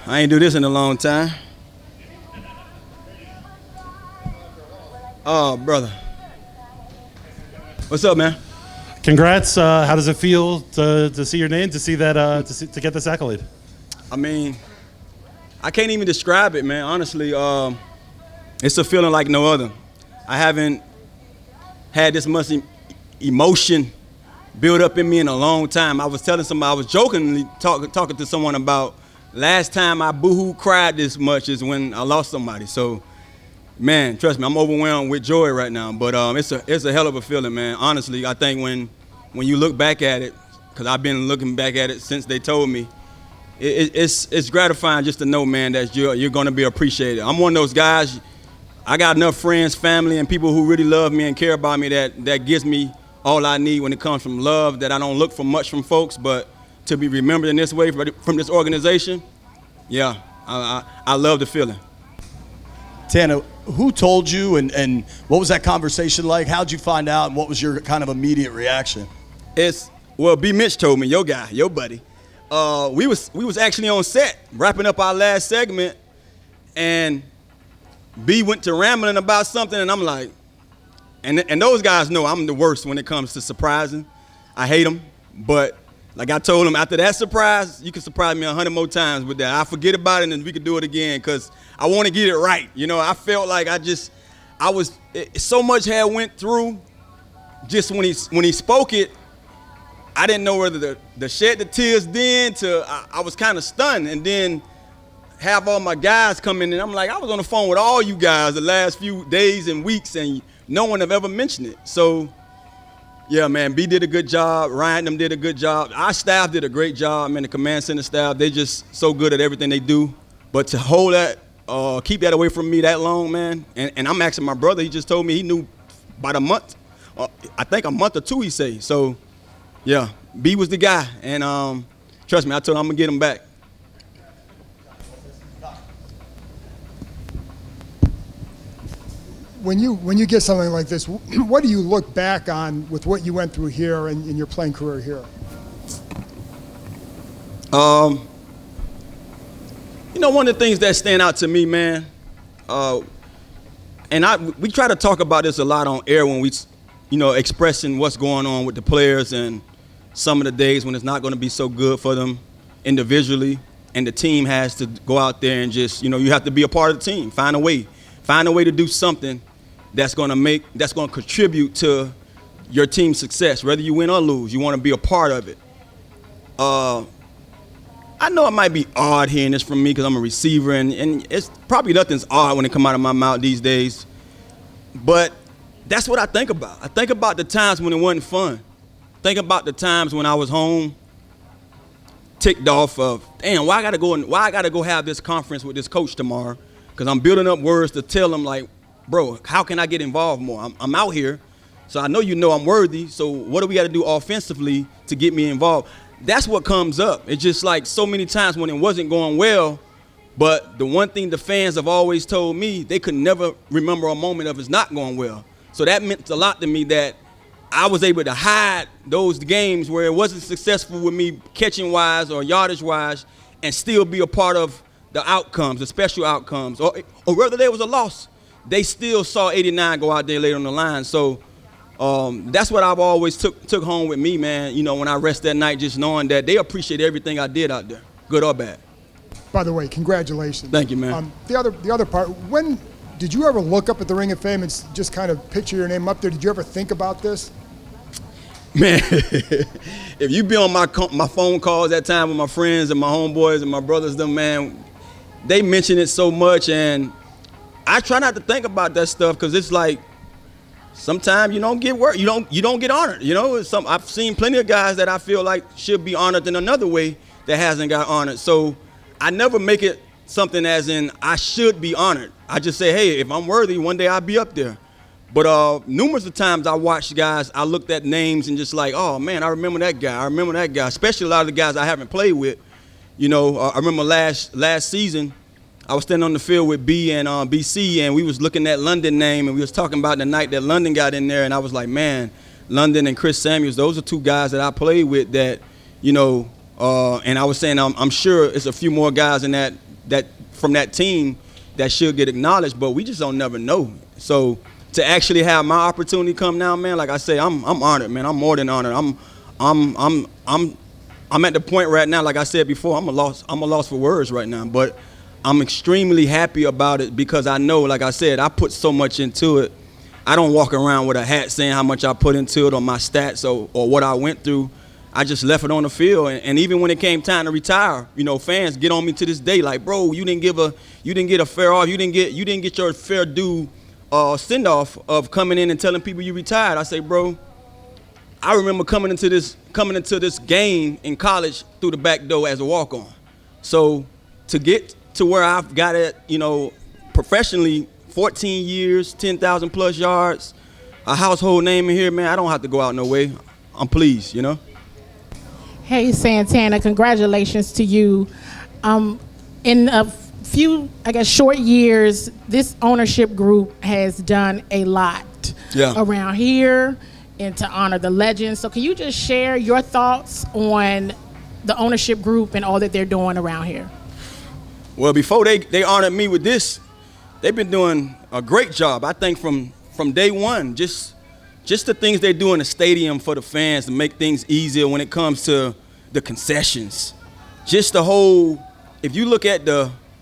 I ain't do this in a long time. Oh, brother. What's up, man? Congrats. How does it feel to see your name, to see that, to get this accolade? I mean, I can't even describe it, man. Honestly, it's a feeling like no other. I haven't had this much emotion build up in me in a long time. I was telling somebody, I was jokingly talking to someone about last time I boohoo cried this much is when I lost somebody. So, man, trust me, I'm overwhelmed with joy right now. But it's a hell of a feeling, man. Honestly, I think when you look back at it, because I've been looking back at it since they told me, it's gratifying just to know, man, that you're going to be appreciated. I'm one of those guys. I got enough friends, family, and people who really love me and care about me that gives me all I need when it comes from love, that I don't look for much from folks, but to be remembered in this way from this organization, yeah, I love the feeling. Tana, who told you and what was that conversation like? How'd you find out and what was your kind of immediate reaction? B. Mitch told me, your guy, your buddy. We was actually on set wrapping up our last segment, and B went to rambling about something, and I'm like, and those guys know I'm the worst when it comes to surprising. I hate them, but like I told him, after that surprise, you can surprise me 100 more times with that. I forget about it and we could do it again because I want to get it right. You know, I felt like so much had went through just when he spoke it. I didn't know whether to shed the tears then I was kind of stunned, and then have all my guys come in, and I'm like, I was on the phone with all you guys the last few days and weeks, and no one have ever mentioned it. So, yeah, man, B did a good job. Ryan and them did a good job. Our staff did a great job, man. The command center staff, they just so good at everything they do. But to hold that, keep that away from me that long, man, and I'm asking my brother, he just told me he knew about a month, I think a month or two, he say. So, yeah, B was the guy, and trust me, I told him I'm going to get him back. When you get something like this, what do you look back on with what you went through here in your playing career here? One of the things that stand out to me, man, we try to talk about this a lot on air when we, expressing what's going on with the players and some of the days when it's not going to be so good for them individually, and the team has to go out there and just, you have to be a part of the team, find a way to do something that's going to contribute to your team's success. Whether you win or lose, you want to be a part of it. I know it might be odd hearing this from me because I'm a receiver, and it's probably nothing's odd when it come out of my mouth these days. But that's what I think about. I think about the times when it wasn't fun. Think about the times when I was home, ticked off of, damn, why I gotta go have this conference with this coach tomorrow? Because I'm building up words to tell him, like, bro, how can I get involved more? I'm out here, so I know I'm worthy, so what do we got to do offensively to get me involved? That's what comes up. It's just like so many times when it wasn't going well, but the one thing the fans have always told me, they could never remember a moment of it's not going well. So that meant a lot to me that I was able to hide those games where it wasn't successful with me catching-wise or yardage-wise and still be a part of the outcomes, the special outcomes, or whether there was a loss, they still saw 89 go out there later on the line. So that's what I've always took home with me, man. When I rest that night, just knowing that they appreciate everything I did out there, good or bad. By the way, congratulations. Thank you, man. The other part, when did you ever look up at the Ring of Fame and just kind of picture your name up there? Did you ever think about this? Man, if you be on my phone calls that time with my friends and my homeboys and my brothers, man, they mention it so much, and I try not to think about that stuff because it's like sometimes you don't get work, you don't get honored. I've seen plenty of guys that I feel like should be honored in another way that hasn't got honored. So I never make it something as in I should be honored. I just say, hey, if I'm worthy, one day I'll be up there. But numerous of times I watched guys, I looked at names and just like, oh man, I remember that guy. Especially a lot of the guys I haven't played with. I remember last season, I was standing on the field with B and BC, and we was looking at London name, and we was talking about the night that London got in there, and I was like, man, London and Chris Samuels, those are two guys that I played with that, and I was saying I'm sure it's a few more guys in that that from that team that should get acknowledged, but we just don't never know. So to actually have my opportunity come now, man, like I say, I'm honored, man. I'm more than honored. I'm at the point right now, like I said before, I'm a loss for words right now, but I'm extremely happy about it because I know, like I said, I put so much into it. I don't walk around with a hat saying how much I put into it or my stats or what I went through. I just left it on the field, and even when it came time to retire, you know, fans get on me to this day like, bro, you didn't get a fair off, you didn't get your fair due send off of coming in and telling people you retired. I say, bro, I remember coming into this game in college through the back door as a walk-on. So to get to where I've got it, you know, professionally, 14 years, 10,000 plus yards, a household name in here, man, I don't have to go out no way. I'm pleased, you know. Hey, Santana, congratulations to you. In a few, I guess, short years, this ownership group has done a lot around here and to honor the legends. So can you just share your thoughts on the ownership group and all that they're doing around here? Well, before they honored me with this, they've been doing a great job. I think from day one, just the things they do in the stadium for the fans to make things easier when it comes to the concessions. Just the whole, if you look at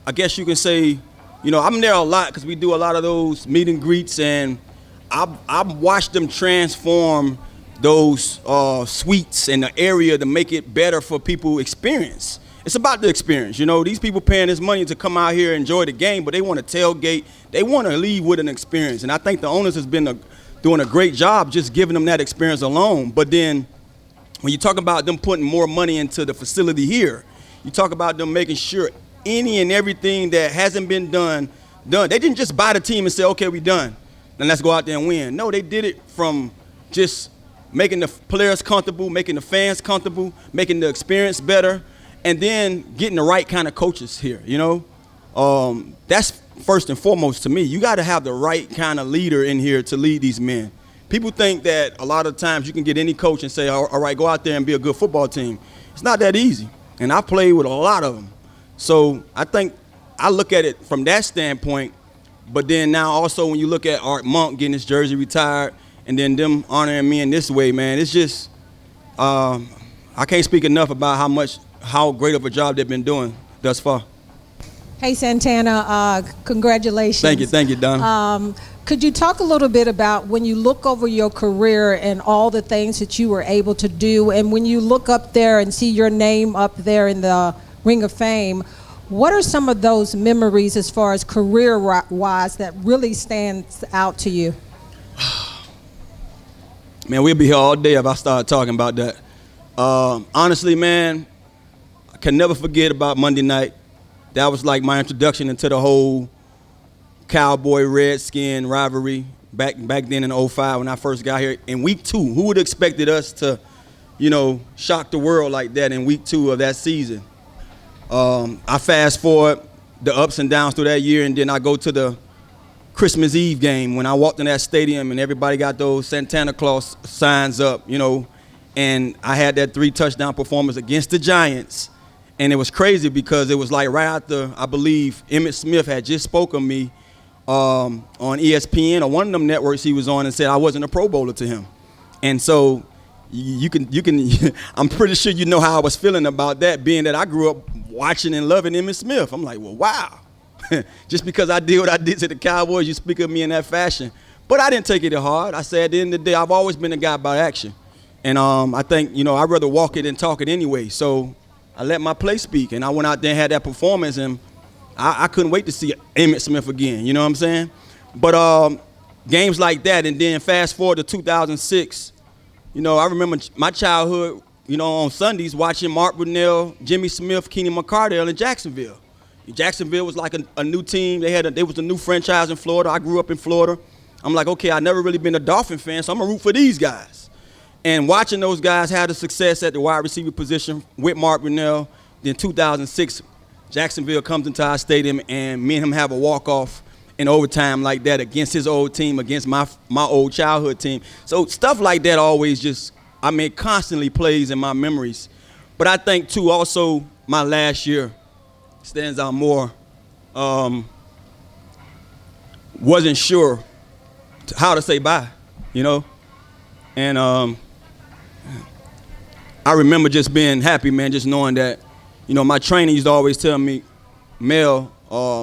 I guess you can say, you know, I'm there a lot because we do a lot of those meet and greets, and I've watched them transform those suites in the area to make it better for people experience. It's about the experience, you know. These people paying this money to come out here and enjoy the game, but they want to tailgate. They want to leave with an experience, and I think the owners has been doing a great job just giving them that experience alone. But then when you talk about them putting more money into the facility here, you talk about them making sure any and everything that hasn't been done. They didn't just buy the team and say, okay, we done, then let's go out there and win. No, they did it from just making the players comfortable, making the fans comfortable, making the experience better, and then getting the right kind of coaches here, you know. That's first and foremost to me. You got to have the right kind of leader in here to lead these men. People think that a lot of times you can get any coach and say, all right, go out there and be a good football team. It's not that easy, and I've played with a lot of them. So I think I look at it from that standpoint, but then now also when you look at Art Monk getting his jersey retired and then them honoring me in this way, man, it's just I can't speak enough about how great of a job they've been doing thus far. Hey, Santana, congratulations. Thank you, Don. Could you talk a little bit about when you look over your career and all the things that you were able to do, and when you look up there and see your name up there in the Ring of Fame, what are some of those memories as far as career-wise that really stands out to you? Man, we'll be here all day if I start talking about that. Honestly, man, I can never forget about Monday night. That was like my introduction into the whole Cowboy-Redskin rivalry back then in 2005 when I first got here. In week 2, who would have expected us to, you know, shock the world like that in week 2 of that season? I fast forward the ups and downs through that year, and then I go to the Christmas Eve game when I walked in that stadium and everybody got those Santana Claus signs up, you know, and I had that 3-touchdown performance against the Giants. And it was crazy because it was like right after, I believe, Emmitt Smith had just spoke of me on ESPN or one of them networks he was on and said I wasn't a Pro Bowler to him. And so you can I'm pretty sure you know how I was feeling about that, being that I grew up watching and loving Emmitt Smith. I'm like, well, wow. Just because I did what I did to the Cowboys, you speak of me in that fashion. But I didn't take it hard. I said at the end of the day, I've always been a guy about action. And I think, you know, I'd rather walk it than talk it anyway. So I let my play speak, and I went out there and had that performance, and I couldn't wait to see Emmitt Smith again, you know what I'm saying? But games like that, and then fast forward to 2006, you know, I remember my childhood, you know, on Sundays watching Mark Brunell, Jimmy Smith, Keenan McCardell in Jacksonville. Jacksonville was like a new team. They was a new franchise in Florida. I grew up in Florida. I'm like, okay, I never really been a Dolphin fan, so I'm going to root for these guys. And watching those guys have the success at the wide receiver position with Mark Brunell, then 2006, Jacksonville comes into our stadium, and me and him have a walk-off in overtime like that against his old team, against my old childhood team. So stuff like that always just, constantly plays in my memories. But I think, too, also my last year stands out more. Wasn't sure how to say bye, you know? And I remember just being happy, man, just knowing that, you know, my trainer used to always tell me, Mel,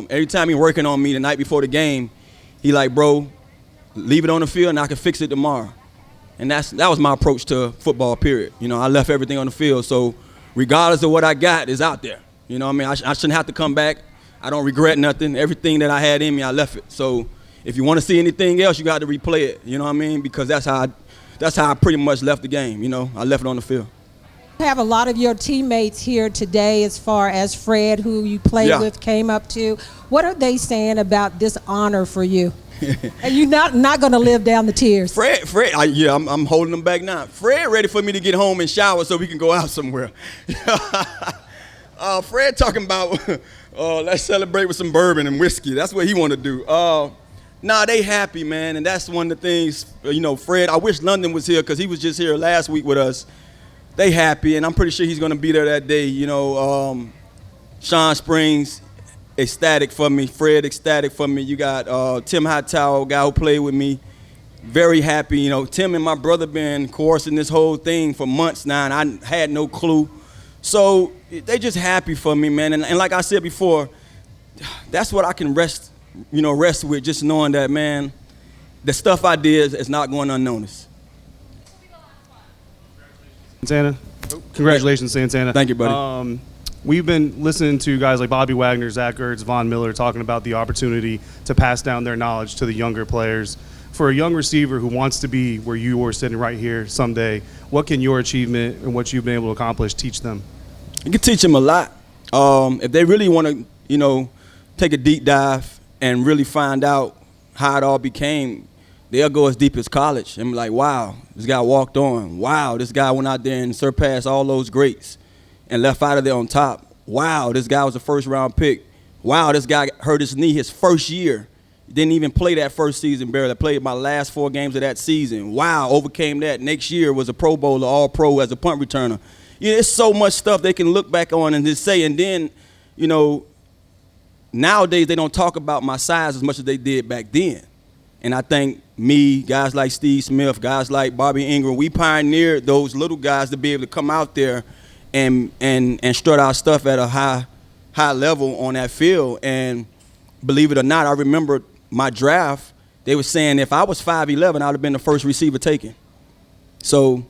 every time he working on me the night before the game, he like, bro, leave it on the field and I can fix it tomorrow. And that was my approach to football, period. You know, I left everything on the field, so regardless of what I got is out there. You know what I mean? I shouldn't have to come back. I don't regret nothing. Everything that I had in me, I left it. So if you want to see anything else, you got to replay it. You know what I mean? Because that's how I pretty much left the game. You know, I left it on the field. You have a lot of your teammates here today, as far as Fred, who you played with, came up to. What are they saying about this honor for you? And you're not going to live down the tears. Fred, I'm holding them back now. Fred ready for me to get home and shower so we can go out somewhere. Fred talking about let's celebrate with some bourbon and whiskey. That's what he want to do. Nah, they happy, man, and that's one of the things. You know, Fred. I wish London was here because he was just here last week with us. They happy, and I'm pretty sure he's going to be there that day. You know, Sean Springs, ecstatic for me. Fred, ecstatic for me. You got Tim Hightower, guy who played with me, very happy. You know, Tim and my brother been coercing this whole thing for months now, and I had no clue. So they just happy for me, man. And like I said before, that's what I can rest with, just knowing that, man, the stuff I did is not going unnoticed. Santana. Congratulations, Santana. Thank you, buddy. We've been listening to guys like Bobby Wagner, Zach Ertz, Von Miller talking about the opportunity to pass down their knowledge to the younger players. For a young receiver who wants to be where you were sitting right here someday, what can your achievement and what you've been able to accomplish teach them? You can teach them a lot. If they really want to, you know, take a deep dive and really find out how it all became, they'll go as deep as college and be like, wow, this guy walked on. Wow, this guy went out there and surpassed all those greats and left out of there on top. Wow, this guy was a first-round pick. Wow, this guy hurt his knee his first year. Didn't even play that first season, barely. I played my last 4 games of that season. Wow, overcame that. Next year was a Pro Bowler, All-Pro as a punt returner. You know, there's so much stuff they can look back on and just say. And then, you know, nowadays they don't talk about my size as much as they did back then. And I think me, guys like Steve Smith, guys like Bobby Ingram, we pioneered those little guys to be able to come out there and strut our stuff at a high level on that field. And believe it or not, I remember my draft, they were saying if I was 5'11", I would have been the first receiver taken. So,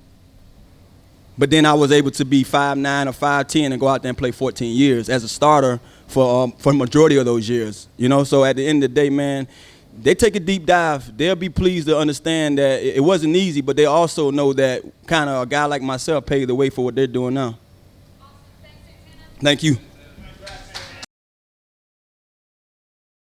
but then I was able to be 5'9" or 5'10" and go out there and play 14 years as a starter for the majority of those years. You know, so at the end of the day, man, they take a deep dive. They'll be pleased to understand that it wasn't easy, but they also know that kind of a guy like myself paved the way for what they're doing now. Thank you.